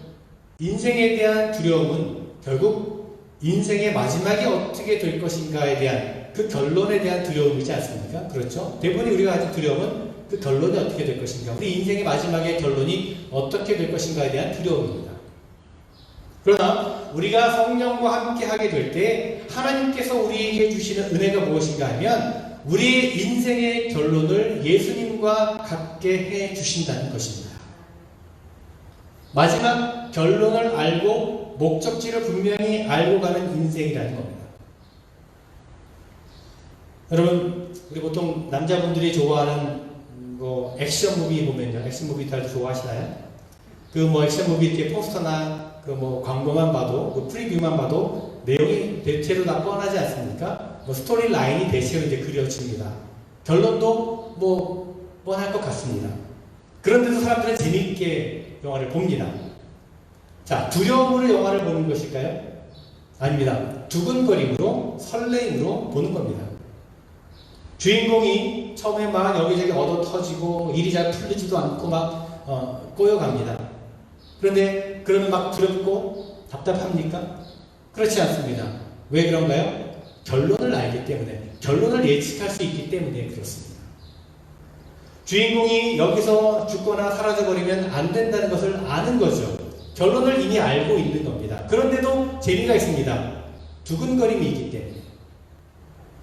인생에 대한 두려움은 결국 인생의 마지막이 어떻게 될 것인가에 대한 그 결론에 대한 두려움이지 않습니까? 그렇죠? 대부분이 우리가 가진 두려움은 그 결론이 어떻게 될 것인가, 우리 인생의 마지막의 결론이 어떻게 될 것인가에 대한 두려움입니다. 그러나 우리가 성령과 함께 하게 될 때 하나님께서 우리에게 주시는 은혜가 무엇인가 하면 우리의 인생의 결론을 예수님과 같게 해 주신다는 것입니다. 마지막 결론을 알고 목적지를 분명히 알고 가는 인생이라는 겁니다. 여러분, 우리 보통 남자분들이 좋아하는 액션 무비 보면요, 액션 무비 다들 좋아하시나요? 액션 무비 이렇게 포스터나 광고만 봐도, 프리뷰만 봐도 내용이 대체로 다 뻔하지 않습니까? 스토리 라인이 대체로 이제 그려집니다. 결론도 뻔할 것 같습니다. 그런데도 사람들은 재미있게 영화를 봅니다. 자, 두려움으로 영화를 보는 것일까요? 아닙니다. 두근거림으로, 설레임으로 보는 겁니다. 주인공이 처음에 막 여기저기 얻어 터지고 일이 잘 풀리지도 않고 막 꼬여갑니다. 그런데 그러면 막 두렵고 답답합니까? 그렇지 않습니다. 왜 그런가요? 결론을 알기 때문에, 결론을 예측할 수 있기 때문에 그렇습니다. 주인공이 여기서 죽거나 사라져버리면 안 된다는 것을 아는 거죠. 결론을 이미 알고 있는 겁니다. 그런데도 재미가 있습니다. 두근거림이 있기 때문에.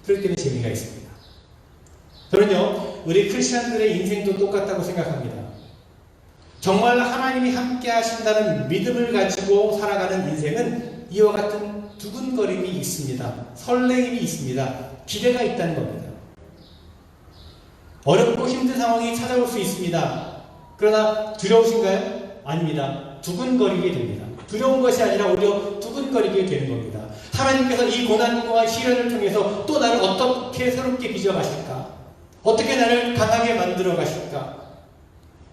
그렇기 때문에 재미가 있습니다. 저는요, 우리 크리스천들의 인생도 똑같다고 생각합니다. 정말 하나님이 함께 하신다는 믿음을 가지고 살아가는 인생은 이와 같은 두근거림이 있습니다. 설레임이 있습니다. 기대가 있다는 겁니다. 어렵고 힘든 상황이 찾아올 수 있습니다. 그러나 두려우신가요? 아닙니다. 두근거리게 됩니다. 두려운 것이 아니라 오히려 두근거리게 되는 겁니다. 하나님께서 이 고난과 시련을 통해서 또 나를 어떻게 새롭게 빚어가실까? 어떻게 나를 강하게 만들어 가실까?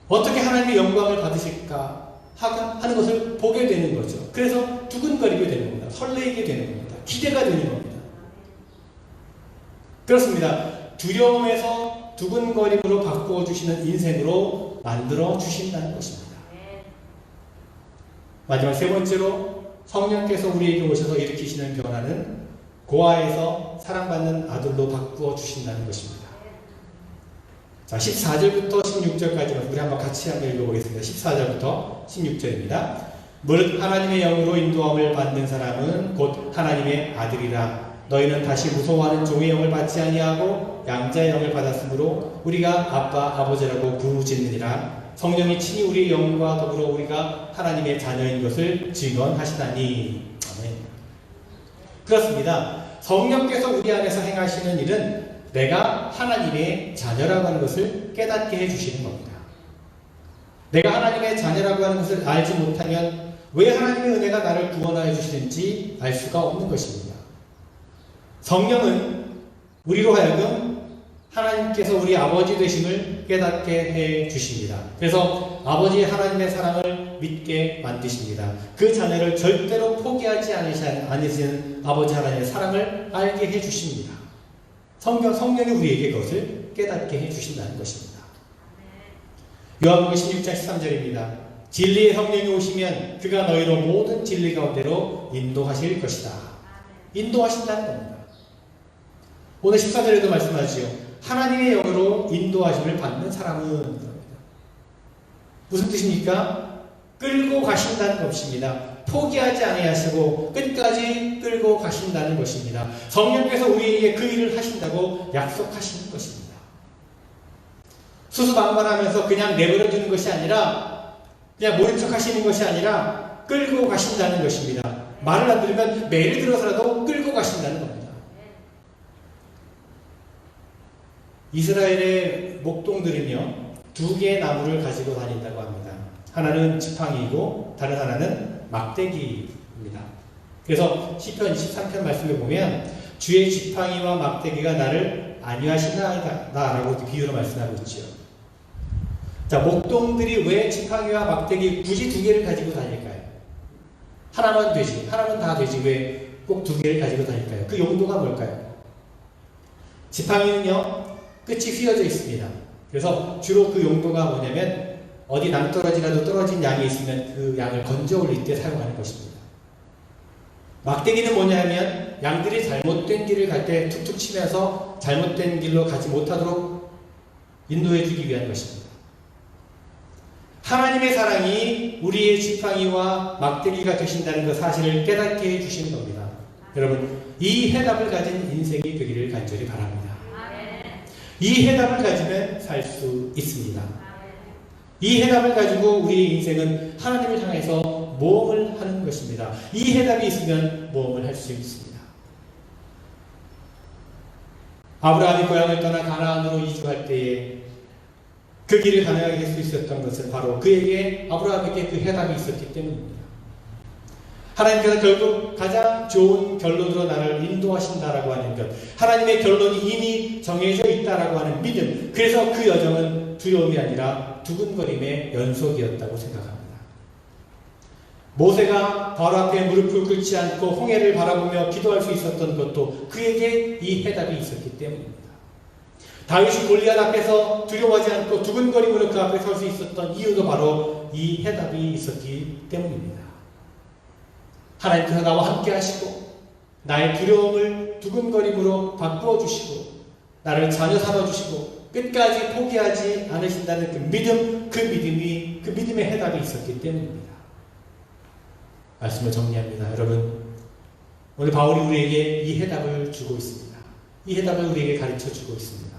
어떻게 하나님의 영광을 받으실까? 하는 것을 보게 되는 거죠. 그래서 두근거리게 되는 겁니다. 설레게 되는 겁니다. 기대가 되는 겁니다. 그렇습니다. 두려움에서 두근거림으로 바꾸어 주시는 인생으로 만들어 주신다는 것입니다. 마지막 세 번째로 성령께서 우리에게 오셔서 일으키시는 변화는 고아에서 사랑받는 아들로 바꾸어 주신다는 것입니다. 자, 14절부터 16절까지 우리 한번 같이 한번 읽어보겠습니다. 14절부터 16절입니다. 무릇 하나님의 영으로 인도함을 받는 사람은 곧 하나님의 아들이라. 너희는 다시 무서워하는 종의 영을 받지 아니하고 양자의 영을 받았으므로 우리가 아빠 아버지라고 부르짖느니라. 성령이 친히 우리의 영과 더불어 우리가 하나님의 자녀인 것을 증언하시다니. 아멘. 그렇습니다. 성령께서 우리 안에서 행하시는 일은 내가 하나님의 자녀라고 하는 것을 깨닫게 해주시는 겁니다. 내가 하나님의 자녀라고 하는 것을 알지 못하면 왜 하나님의 은혜가 나를 구원하여 주시는지 알 수가 없는 것입니다. 성령은 우리로 하여금 하나님께서 우리 아버지 되심을 깨닫게 해 주십니다. 그래서 아버지 하나님의 사랑을 믿게 만드십니다. 그 자녀를 절대로 포기하지 않으시는 아버지 하나님의 사랑을 알게 해 주십니다. 성령이 우리에게 그것을 깨닫게 해 주신다는 것입니다. 요한복음 16장 13절입니다. 진리의 성령이 오시면 그가 너희로 모든 진리 가운데로 인도하실 것이다. 인도하신다는 겁니다. 오늘 14절에도 말씀하지요. 하나님의 영으로 인도하심을 받는 사람은 무슨 뜻입니까? 끌고 가신다는 것입니다. 포기하지 아니하시고 끝까지 끌고 가신다는 것입니다. 성령께서 우리에게 그 일을 하신다고 약속하시는 것입니다. 수수방관하면서 그냥 내버려 두는 것이 아니라 그냥 모른 척 하시는 것이 아니라 끌고 가신다는 것입니다. 말을 안 들으면 매를 들어서라도 끌고 가신다는 겁니다. 이스라엘의 목동들은요, 두 개의 나무를 가지고 다닌다고 합니다. 하나는 지팡이이고 다른 하나는 막대기입니다. 그래서 시편 23편 말씀에 보면 주의 지팡이와 막대기가 나를 안위하시나이다 라고 비유로 말씀하고 있죠. 자, 목동들이 왜 지팡이와 막대기 굳이 두 개를 가지고 다닐까요? 하나만 되지, 하나는 다 되지 왜 꼭 두 개를 가지고 다닐까요? 그 용도가 뭘까요? 지팡이는요, 끝이 휘어져 있습니다. 그래서 주로 그 용도가 뭐냐면 어디 낭떠러지라도 떨어진 양이 있으면 그 양을 건져 올릴 때 사용하는 것입니다. 막대기는 뭐냐면 양들이 잘못된 길을 갈 때 툭툭 치면서 잘못된 길로 가지 못하도록 인도해 주기 위한 것입니다. 하나님의 사랑이 우리의 지팡이와 막대기가 되신다는 그 사실을 깨닫게 해주시는 겁니다. 여러분, 이 해답을 가진 인생이 되기를 간절히 바랍니다. 이 해답을 가지면 살 수 있습니다. 이 해답을 가지고 우리의 인생은 하나님을 향해서 모험을 하는 것입니다. 이 해답이 있으면 모험을 할 수 있습니다. 아브라함이 고향을 떠나 가나안으로 이주할 때에 그 길을 가능하게 할 수 있었던 것은 바로 그에게 아브라함에게 그 해답이 있었기 때문입니다. 하나님께서 결국 가장 좋은 결론으로 나를 인도하신다라고 하는 것, 하나님의 결론이 이미 정해져 있다라고 하는 믿음, 그래서 그 여정은 두려움이 아니라 두근거림의 연속이었다고 생각합니다. 모세가 바로 앞에 무릎을 꿇지 않고 홍해를 바라보며 기도할 수 있었던 것도 그에게 이 해답이 있었기 때문입니다. 다윗이 골리앗 앞에서 두려워하지 않고 두근거림으로 그 앞에 설 수 있었던 이유도 바로 이 해답이 있었기 때문입니다. 하나님께서 나와 함께 하시고 나의 두려움을 두근거림으로 바꾸어 주시고 나를 자녀 삼아 주시고 끝까지 포기하지 않으신다는 그 믿음, 그 믿음의 해답이 있었기 때문입니다. 말씀을 정리합니다. 여러분, 오늘 바울이 우리에게 이 해답을 주고 있습니다. 이 해답을 우리에게 가르쳐 주고 있습니다.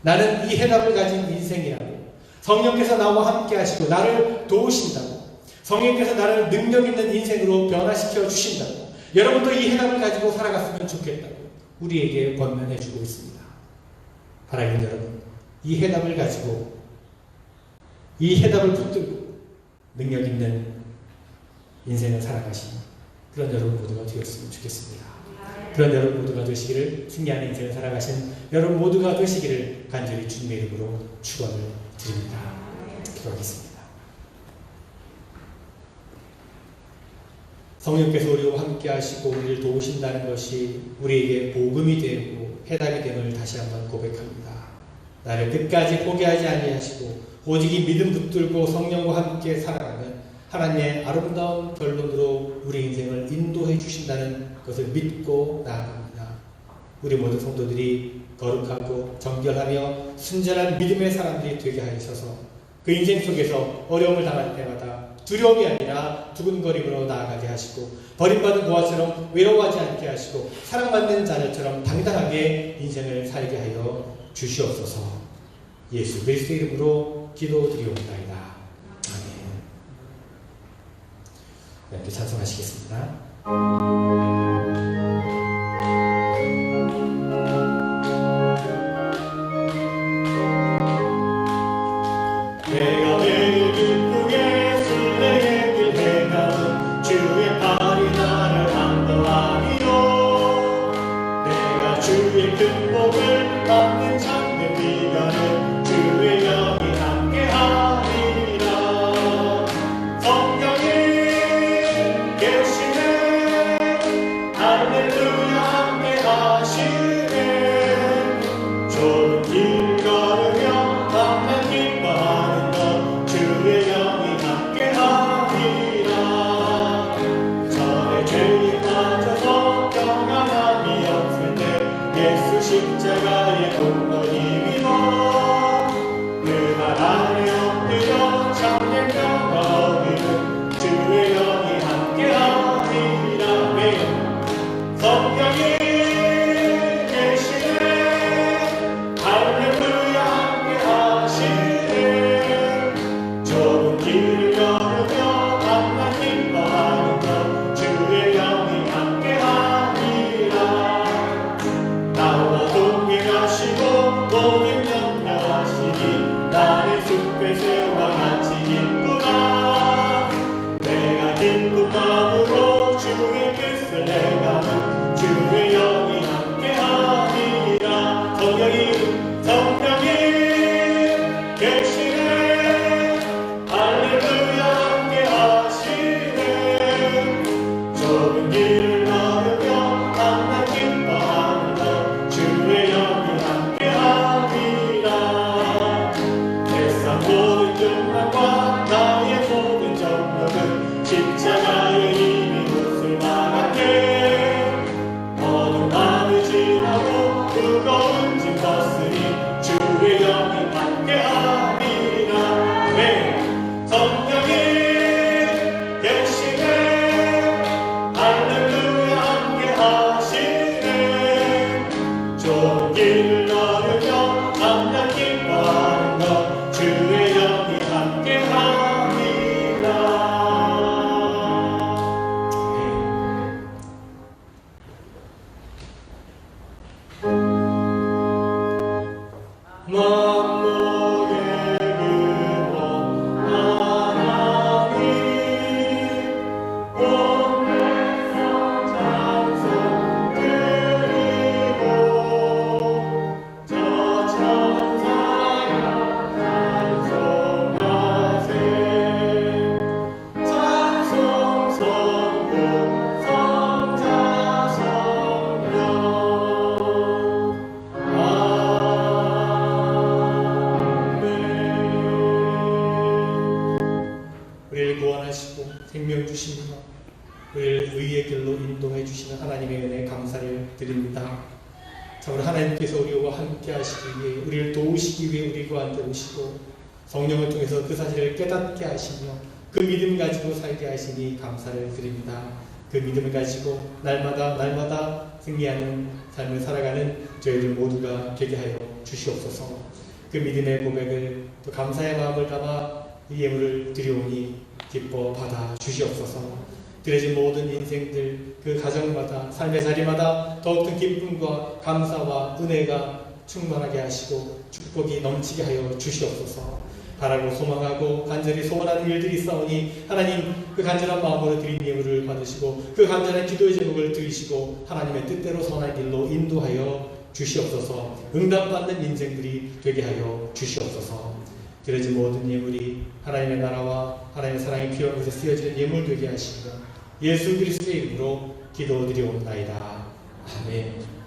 나는 이 해답을 가진 인생이라고, 성령께서 나와 함께 하시고 나를 도우신다고, 성령께서 나를 능력 있는 인생으로 변화시켜 주신다고, 여러분도 이 해답을 가지고 살아갔으면 좋겠다고 우리에게 권면해 주고 있습니다. 사랑하는 여러분, 이 해답을 가지고, 이 해답을 붙들고 능력 있는 인생을 살아가시는 그런 여러분 모두가 되었으면 좋겠습니다. 그런 여러분 모두가 되시기를, 승리하는 인생을 살아가신 여러분 모두가 되시기를 간절히 주님의 이름으로 축원을 드립니다. 기도하겠습니다. 성령께서 우리와 함께 하시고 우리를 도우신다는 것이 우리에게 복음이 되고 해답이 됨을 다시 한번 고백합니다. 나를 끝까지 포기하지 아니하시고 오직 이 믿음 붙들고 성령과 함께 살아가는 하나님의 아름다운 결론으로 우리 인생을 인도해 주신다는 것을 믿고 나아갑니다. 우리 모든 성도들이 거룩하고 정결하며 순전한 믿음의 사람들이 되게 하셔서 그 인생 속에서 어려움을 당할 때마다 두려움이 아니라 두근거림으로 나아가게 하시고, 버림받은 고아처럼 외로워하지 않게 하시고, 사랑받는 자녀처럼 당당하게 인생을 살게 하여 주시옵소서. 예수 그리스도의 이름으로 기도드리옵나이다. 아멘. 네, 이렇게 찬송하시겠습니다. 내가 매일 기쁘게 순례의 길 행하는 주의 팔이 나를 안도하리요. 내가 주의 큰 복을 받는 참된 기간은 주의 영이 함께하리라. 성령이 계시네, 할렐루야 함께하시네. 좁은 길 걸으며 밤낮 기뻐하는 것 주의 영이 함께하리라. 전에 죄에 빠져서 평안함이 없을 때 예수 십자가의 공로 힘입어 그날 아래 엎드려 참된 평화 얻는 주의 영이 함께하리라. 매일 성령이 계시네, 할렐루야 함께하시네. 좁은 길을 걸으며 밤낮 기뻐하는 것 주의 영이 함께하리라. 나와 동행하시고 모든 염려하시니 나를 숲의 새와 같이 기쁘다. 내가 기쁜 마음으로 주의 뜻을 행하는 주의 영이 함께하리라. 성령이 계시네, 할렐루야 함께하시네. 좁은 길을 걸으며 밤낮 기뻐하는 것 주의 영이 함께하리라. 세상 모든 욕망과 나의 모든 정욕은 십자가의 힘이 옷을 막았네. 어두운 밤을 지나고 뜨거운 짐 벗으니 주의 영이 함께하리라. 네, 성령이 계시네, 할렐루야 함께하시네. 좁은 길을 걸으며 밤낮 기뻐하는 것 주의 영이 함께하리라. 만복의 근원 하나님, 온 백성 찬송 드리고 저 천사여 찬송하세. 찬송 성부 성자 성령. 우리를 구원하시고 생명 주시며 우리를 의의 길로 인도해 주시는 하나님의 은혜에 감사를 드립니다. 참으로 하나님께서 우리와 함께 하시기 위해, 우리를 도우시기 위해 우리와 함께 오시고 성령을 통해서 그 사실을 깨닫게 하시며 그 믿음 가지고 살게 하시니 감사를 드립니다. 그 믿음을 가지고 날마다 승리하는 삶을 살아가는 저희들 모두가 되게 하여 주시옵소서. 그 믿음의 고백을 또 감사의 마음을 담아 이 예물을 드려오니 기뻐 받아 주시옵소서. 드려진 모든 인생들 그 가정마다 삶의 자리마다 더욱더 기쁨과 감사와 은혜가 충만하게 하시고 축복이 넘치게 하여 주시옵소서. 바라고 소망하고 간절히 소원하는 일들이 있사오니 하나님 그 간절한 마음으로 드린 예물을 받으시고 그 간절한 기도의 제목을 들으시고 하나님의 뜻대로 선한 길로 인도하여 주시옵소서. 응답받는 인생들이 되게 하여 주시옵소서. 드려진 모든 예물이 하나님의 나라와 하나님의 사랑이 필요한 곳에 쓰여지는 예물 되게 하시고 예수 그리스도의 이름으로 기도드리옵나이다. 아멘.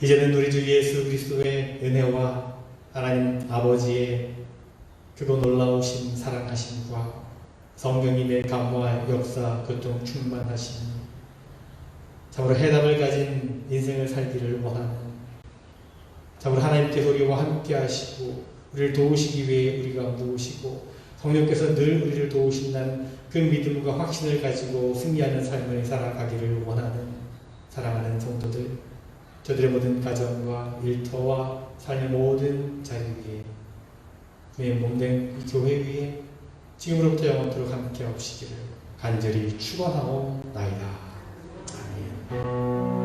이제는 우리 주 예수 그리스도의 은혜와 하나님 아버지의 크고 놀라우신 사랑하심과 성령님의 감화 역사 교통 충만하심이 참으로 해답을 가진 인생을 살기를 원하는, 참으로 하나님께서 우리와 함께 하시고 우리를 도우시기 위해 우리가 모으시고 성령께서 늘 우리를 도우신다는 그 믿음과 확신을 가지고 승리하는 삶을 살아가기를 원하는 사랑하는 성도들, 저들의 모든 가정과 일터와 삶의 모든 자리 위에 그의 몸된 이 교회 위에 지금으로부터 영원토록 함께 하시기를 간절히 축원하옵나이다. 아멘.